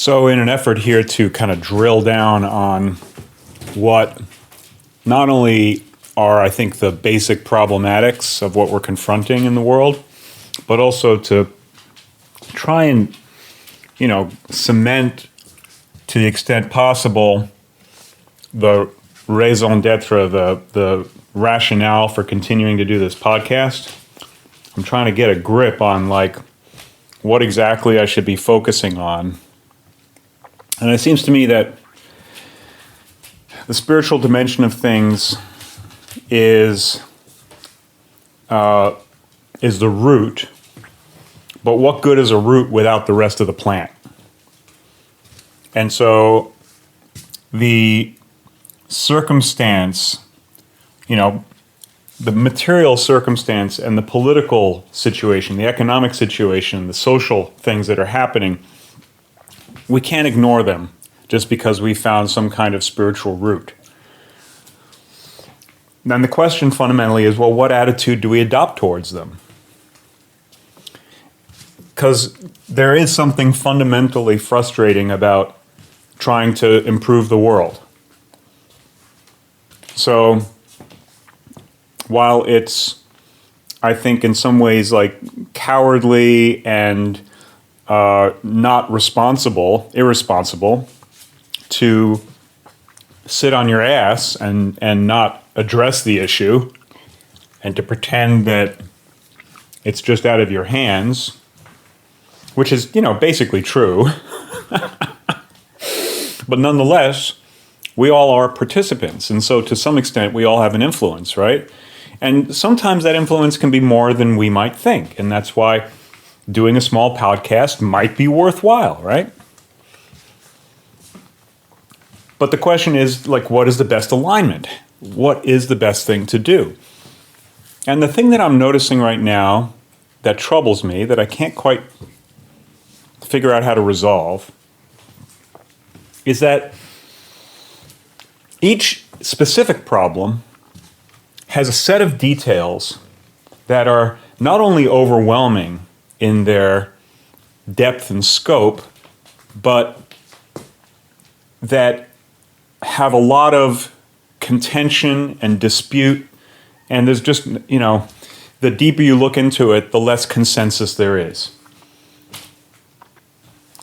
So in an effort here to kind of drill down on what not only are, I think, the basic problematics of what we're confronting in the world, but also to try and, cement to the extent possible the raison d'etre, the rationale for continuing to do this podcast. I'm trying to get a grip on what exactly I should be focusing on. And it seems to me that the spiritual dimension of things is the root, but what good is a root without the rest of the plant? And so the circumstance, the material circumstance and the political situation, the economic situation, the social things that are happening, we can't ignore them just because we found some kind of spiritual root. Then the question fundamentally is, well, what attitude do we adopt towards them? Because there is something fundamentally frustrating about trying to improve the world. So while it's, I think, in some ways cowardly and not irresponsible to sit on your ass and not address the issue and to pretend that it's just out of your hands, which is, basically true. But nonetheless, we all are participants. And so to some extent, we all have an influence, right? And sometimes that influence can be more than we might think. And that's why doing a small podcast might be worthwhile, right? But the question is, what is the best alignment? What is the best thing to do? And the thing that I'm noticing right now that troubles me, that I can't quite figure out how to resolve, is that each specific problem has a set of details that are not only overwhelming in their depth and scope, but that have a lot of contention and dispute. And there's just, the deeper you look into it, the less consensus there is.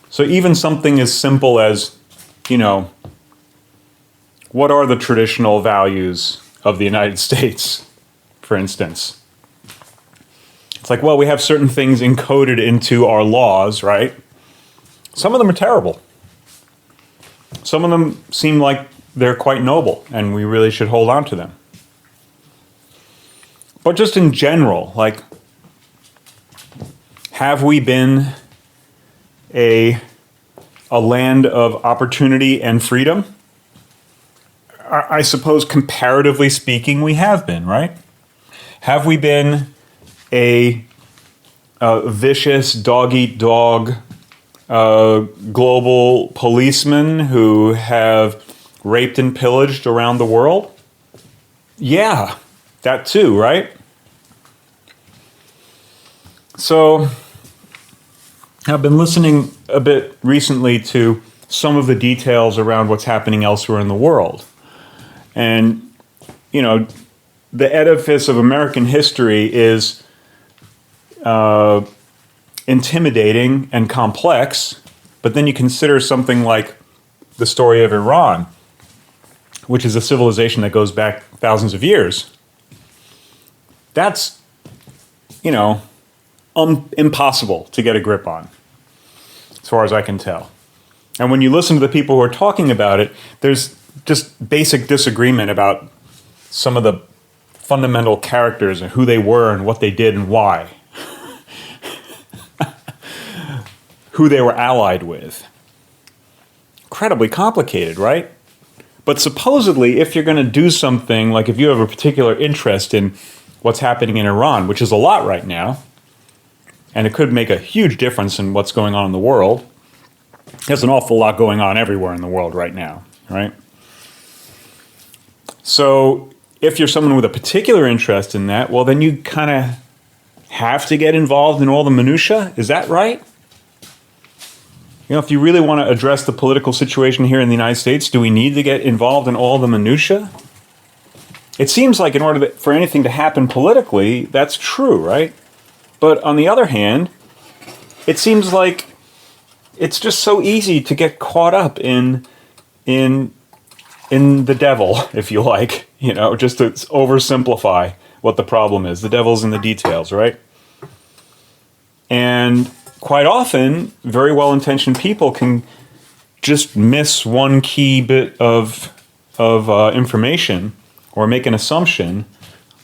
So even something as simple as, what are the traditional values of the United States, for instance? It's well, we have certain things encoded into our laws, right? Some of them are terrible. Some of them seem like they're quite noble, and we really should hold on to them. But just in general, have we been a land of opportunity and freedom? I suppose, comparatively speaking, we have been, right? Have we been a vicious, dog-eat-dog global policemen who have raped and pillaged around the world? Yeah, that too, right? So I've been listening a bit recently to some of the details around what's happening elsewhere in the world. And, the edifice of American history is intimidating and complex, but then you consider something like the story of Iran, which is a civilization that goes back thousands of years. That's, impossible to get a grip on, as far as I can tell. And when you listen to the people who are talking about it, there's just basic disagreement about some of the fundamental characters and who they were and what they did and why. Who they were allied with. Incredibly complicated, right? But supposedly, if you're going to do something, if you have a particular interest in what's happening in Iran, which is a lot right now, and it could make a huge difference in what's going on in the world. There's an awful lot going on everywhere in the world right now, right? So if you're someone with a particular interest in that, well, then you kind of have to get involved in all the minutia. Is that right? If you really want to address the political situation here in the United States, do we need to get involved in all the minutia? It seems like in order for anything to happen politically, that's true, right? But on the other hand, it seems like it's just so easy to get caught up in the devil, if you like, just to oversimplify what the problem is. The devil's in the details, right? And quite often, very well-intentioned people can just miss one key bit of information, or make an assumption,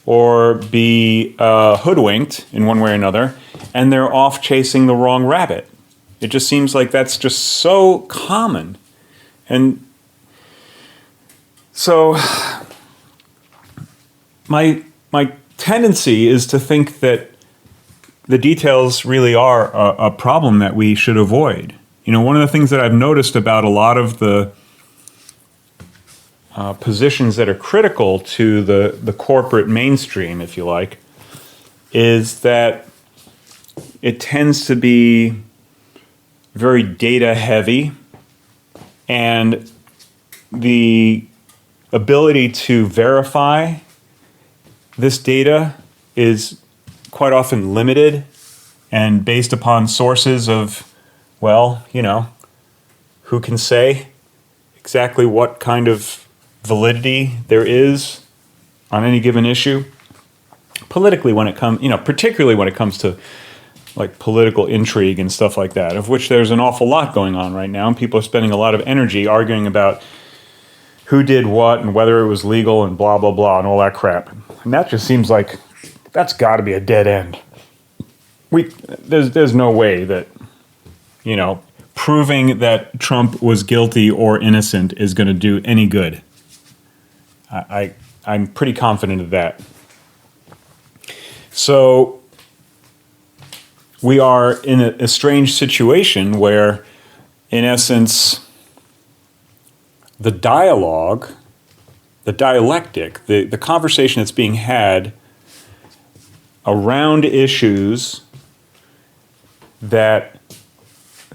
or be hoodwinked in one way or another, and they're off chasing the wrong rabbit. It just seems like that's just so common. And so my tendency is to think that the details really are a problem that we should avoid. One of the things that I've noticed about a lot of the positions that are critical to the corporate mainstream, if you like, is that it tends to be very data heavy, and the ability to verify this data is quite often limited and based upon sources of, who can say exactly what kind of validity there is on any given issue. Politically, particularly when it comes to like political intrigue and stuff like that, of which there's an awful lot going on right now, and people are spending a lot of energy arguing about who did what and whether it was legal and blah, blah, blah, and all that crap. And that just seems like that's got to be a dead end. There's no way that, proving that Trump was guilty or innocent is going to do any good. I'm pretty confident of that. So we are in a strange situation where, in essence, the dialogue, the dialectic, the conversation that's being had around issues that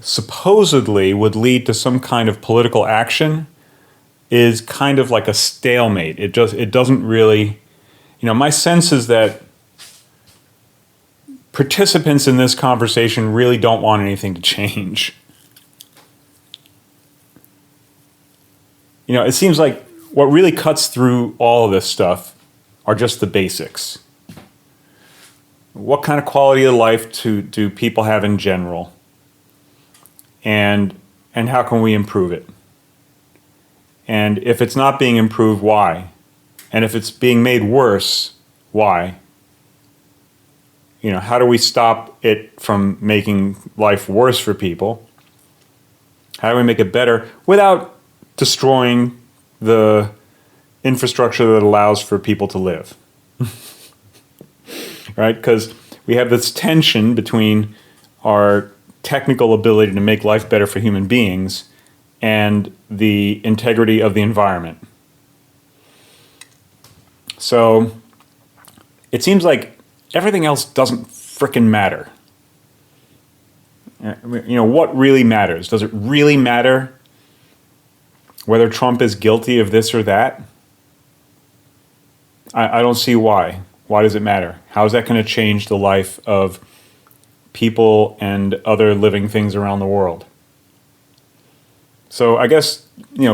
supposedly would lead to some kind of political action is kind of like a stalemate. It doesn't really, my sense is that participants in this conversation really don't want anything to change. It seems like what really cuts through all of this stuff are just the basics. What kind of quality of life do people have in general? And how can we improve it? And if it's not being improved, why? And if it's being made worse, why? How do we stop it from making life worse for people? How do we make it better without destroying the infrastructure that allows for people to live? Right? Because we have this tension between our technical ability to make life better for human beings and the integrity of the environment. So it seems like everything else doesn't frickin' matter. What really matters? Does it really matter whether Trump is guilty of this or that? I don't see why. Why does it matter? How is that going to change the life of people and other living things around the world? So I guess,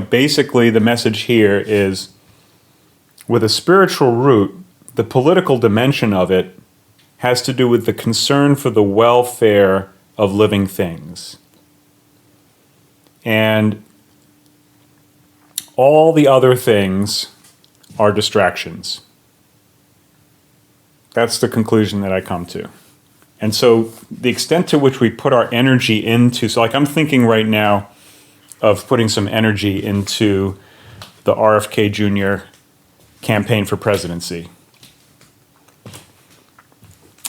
basically the message here is, with a spiritual root, the political dimension of it has to do with the concern for the welfare of living things. And all the other things are distractions. That's the conclusion that I come to. And so the extent to which we put our energy into, I'm thinking right now of putting some energy into the RFK Jr. campaign for presidency.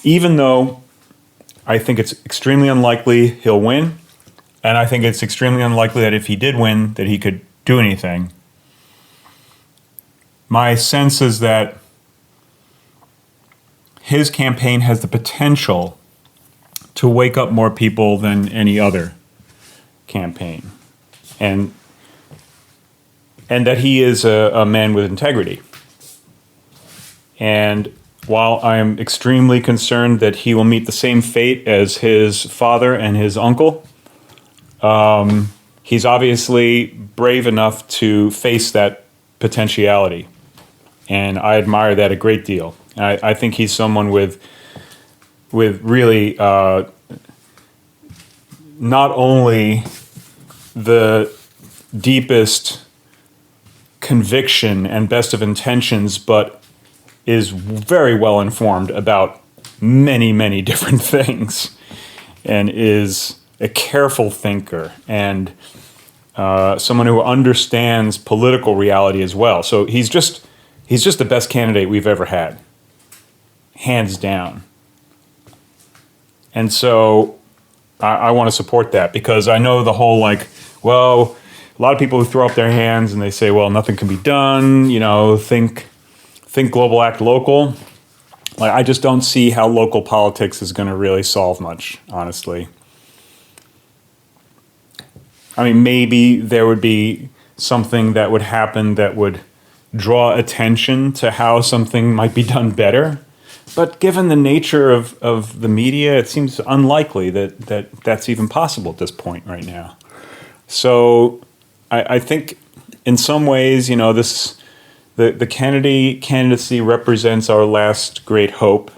Even though I think it's extremely unlikely he'll win, and I think it's extremely unlikely that if he did win, that he could do anything. My sense is that his campaign has the potential to wake up more people than any other. campaign, and that he is a man with integrity. And while I am extremely concerned that he will meet the same fate as his father and his uncle, he's obviously brave enough to face that potentiality. And I admire that a great deal. I think he's someone with really not only the deepest conviction and best of intentions, but is very well informed about many, many different things, and is a careful thinker and someone who understands political reality as well. So he's just the best candidate we've ever had, hands down. And so I want to support that, because I know the whole a lot of people who throw up their hands and they say, well, nothing can be done, think global, act local. I just don't see how local politics is going to really solve much, honestly. I mean, maybe there would be something that would happen that would draw attention to how something might be done better. But given the nature of the media, it seems unlikely that that's even possible at this point right now. So I think in some ways, the candidacy represents our last great hope.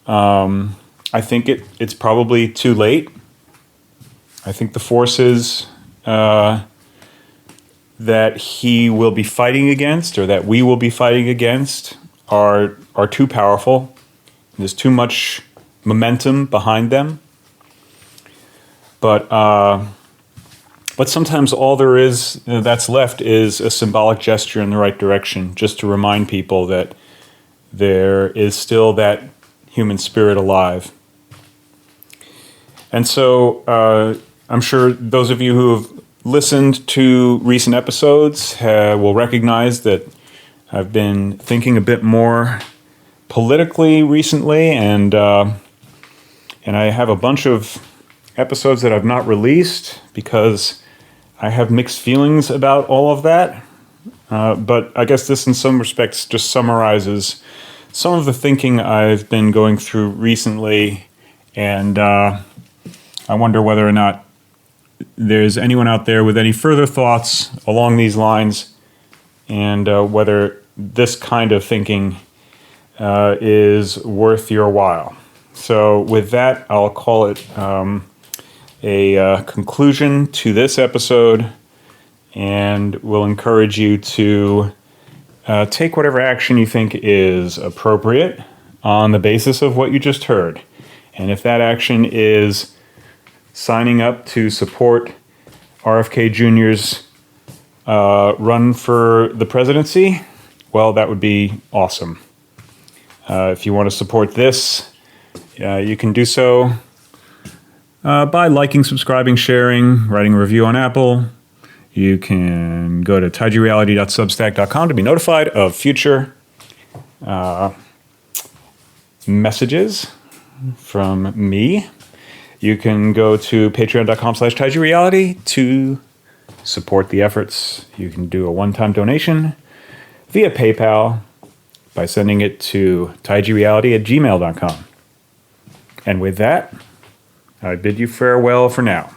I think it's probably too late. I think the forces that he will be fighting against, or that we will be fighting against, are too powerful. There's too much momentum behind them. But sometimes all there is that's left is a symbolic gesture in the right direction, just to remind people that there is still that human spirit alive. And so I'm sure those of you who have listened to recent episodes will recognize that I've been thinking a bit more politically recently, and I have a bunch of episodes that I've not released because I have mixed feelings about all of that. But I guess this, in some respects, just summarizes some of the thinking I've been going through recently, and I wonder whether or not there's anyone out there with any further thoughts along these lines, and whether this kind of thinking is worth your while. So with that, I'll call it a conclusion to this episode, and will encourage you to take whatever action you think is appropriate on the basis of what you just heard. And if that action is signing up to support RFK Jr.'s run for the presidency, well, that would be awesome. If you want to support this, you can do so by liking, subscribing, sharing, writing a review on Apple. You can go to taijireality.substack.com to be notified of future messages from me. You can go to patreon.com/taijireality to support the efforts. You can do a one-time donation via PayPal by sending it to taijireality@gmail.com. And with that, I bid you farewell for now.